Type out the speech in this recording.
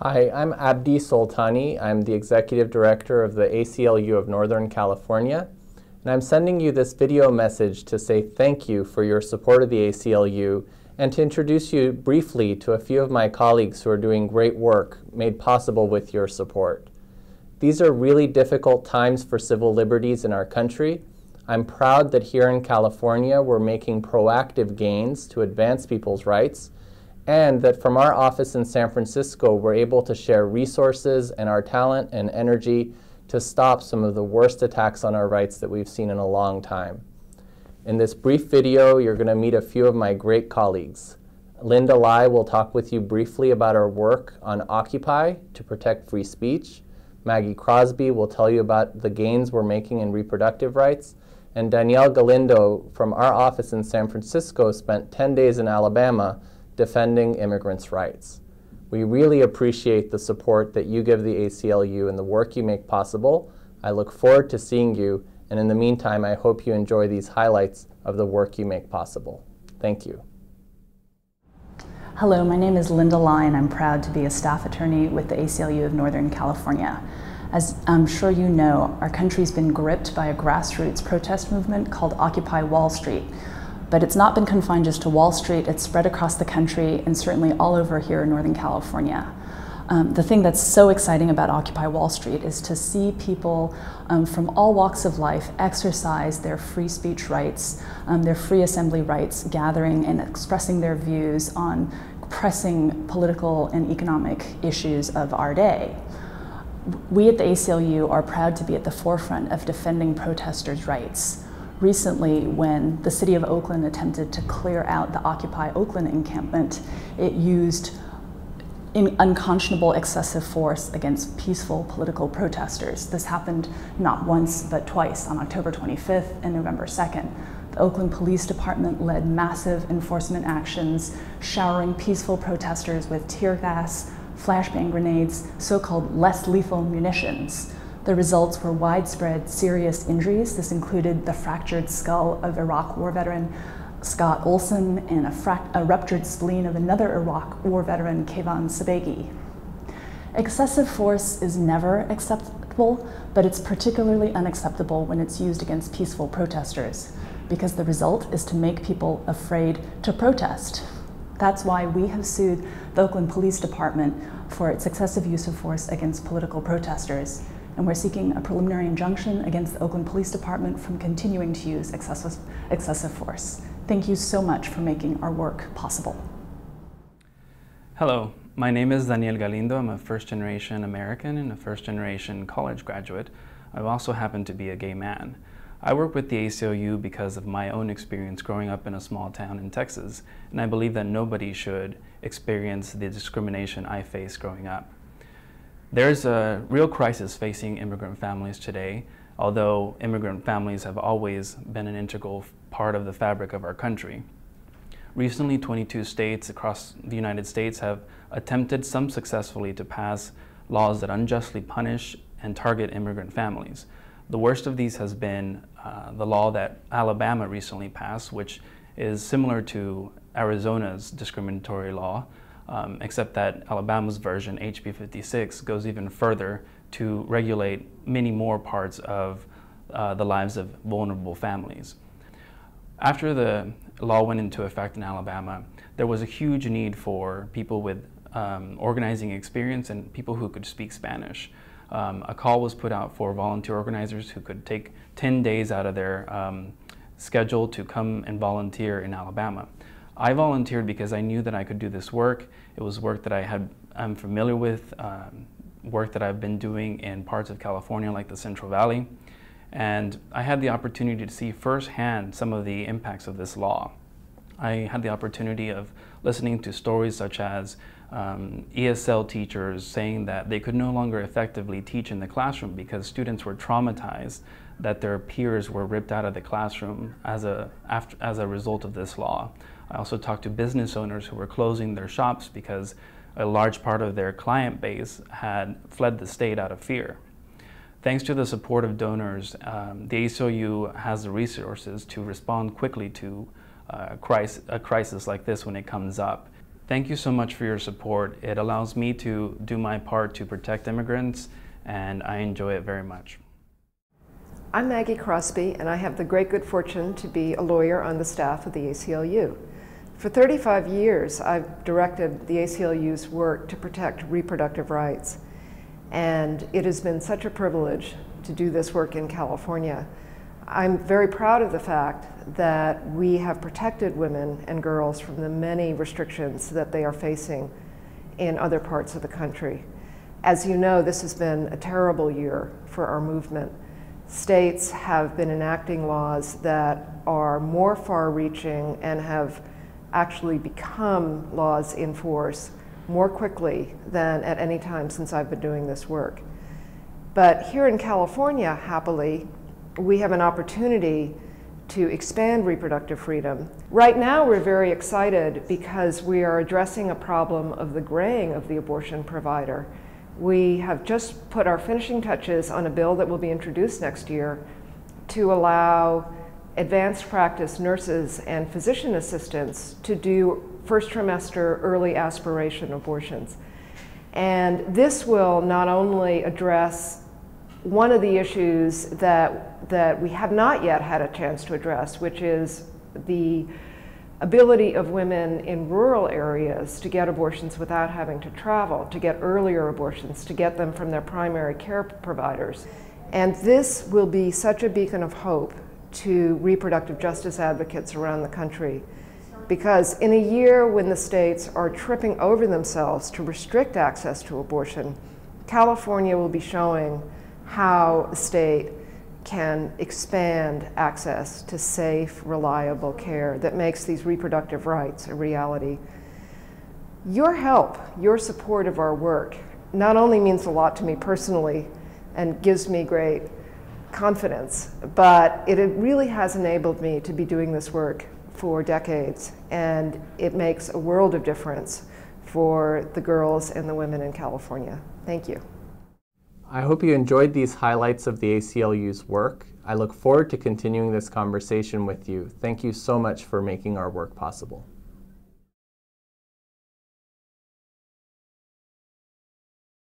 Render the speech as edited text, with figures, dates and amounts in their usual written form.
Hi, I'm Abdi Soltani. I'm the Executive Director of the ACLU of Northern California, and I'm sending you this video message to say thank you for your support of the ACLU and to introduce you briefly to a few of my colleagues who are doing great work made possible with your support. These are really difficult times for civil liberties in our country. I'm proud that here in California we're making proactive gains to advance people's rights, and that from our office in San Francisco, we're able to share resources and our talent and energy to stop some of the worst attacks on our rights that we've seen in a long time. In this brief video, you're going to meet a few of my great colleagues. Linda Lai will talk with you briefly about our work on Occupy to protect free speech. Maggie Crosby will tell you about the gains we're making in reproductive rights. And Galindo from our office in San Francisco spent 10 days in Alabama defending immigrants' rights. We really appreciate the support that you give the ACLU and the work you make possible. I look forward to seeing you, and in the meantime, I hope you enjoy these highlights of the work you make possible. Thank you. Hello, my name is Linda Lai, and I'm proud to be a staff attorney with the ACLU of Northern California. As I'm sure you know, our country's been gripped by a grassroots protest movement called Occupy Wall Street. But it's not been confined just to Wall Street, it's spread across the country and certainly all over here in Northern California. The thing that's so exciting about Occupy Wall Street is to see people from all walks of life exercise their free speech rights, their free assembly rights, gathering and expressing their views on pressing political and economic issues of our day. We at the ACLU are proud to be at the forefront of defending protesters' rights. Recently, when the city of Oakland attempted to clear out the Occupy Oakland encampment, it used unconscionable excessive force against peaceful political protesters. This happened not once, but twice, on October 25th and November 2nd. The Oakland Police Department led massive enforcement actions, showering peaceful protesters with tear gas, flashbang grenades, so-called less lethal munitions. The results were widespread serious injuries. This included the fractured skull of Iraq war veteran Scott Olson and a ruptured spleen of another Iraq war veteran, Kayvan Sabegi. Excessive force is never acceptable, but it's particularly unacceptable when it's used against peaceful protesters, because the result is to make people afraid to protest. That's why we have sued the Oakland Police Department for its excessive use of force against political protesters. And we're seeking a preliminary injunction against the Oakland Police Department from continuing to use excessive force. Thank you so much for making our work possible. Hello, my name is Galindo. I'm a first-generation American and a first-generation college graduate. I also happen to be a gay man. I work with the ACLU because of my own experience growing up in a small town in Texas, and I believe that nobody should experience the discrimination I faced growing up. There's a real crisis facing immigrant families today, although immigrant families have always been an integral part of the fabric of our country. Recently, 22 states across the United States have attempted, some successfully, to pass laws that unjustly punish and target immigrant families. The worst of these has been the law that Alabama recently passed, which is similar to Arizona's discriminatory law, except that Alabama's version, HB 56, goes even further to regulate many more parts of the lives of vulnerable families. After the law went into effect in Alabama, there was a huge need for people with organizing experience and people who could speak Spanish. A call was put out for volunteer organizers who could take 10 days out of their schedule to come and volunteer in Alabama. I volunteered because I knew that I could do this work. It was work that I'm familiar with, work that I've been doing in parts of California like the Central Valley. And I had the opportunity to see firsthand some of the impacts of this law. I had the opportunity of listening to stories such as ESL teachers saying that they could no longer effectively teach in the classroom because students were traumatized that their peers were ripped out of the classroom as a result of this law. I also talked to business owners who were closing their shops because a large part of their client base had fled the state out of fear. Thanks to the support of donors, the ACLU has the resources to respond quickly to a crisis like this when it comes up. Thank you so much for your support. It allows me to do my part to protect immigrants, and I enjoy it very much. I'm Maggie Crosby, and I have the great good fortune to be a lawyer on the staff of the ACLU. For 35 years, I've directed the ACLU's work to protect reproductive rights, and it has been such a privilege to do this work in California. I'm very proud of the fact that we have protected women and girls from the many restrictions that they are facing in other parts of the country. As you know, this has been a terrible year for our movement. States have been enacting laws that are more far-reaching and have actually become laws in force more quickly than at any time since I've been doing this work. But here in California, happily, we have an opportunity to expand reproductive freedom. Right now, we're very excited because we are addressing a problem of the graying of the abortion provider. We have just put our finishing touches on a bill that will be introduced next year to allow advanced practice nurses and physician assistants to do first trimester early aspiration abortions. And this will not only address one of the issues that we have not yet had a chance to address, which is the ability of women in rural areas to get abortions without having to travel, to get earlier abortions, to get them from their primary care providers. And this will be such a beacon of hope to reproductive justice advocates around the country. Because in a year when the states are tripping over themselves to restrict access to abortion, California will be showing how the state can expand access to safe, reliable care that makes these reproductive rights a reality. Your help, your support of our work, not only means a lot to me personally and gives me great confidence, but it really has enabled me to be doing this work for decades, and it makes a world of difference for the girls and the women in California. Thank you. I hope you enjoyed these highlights of the ACLU's work. I look forward to continuing this conversation with you. Thank you so much for making our work possible.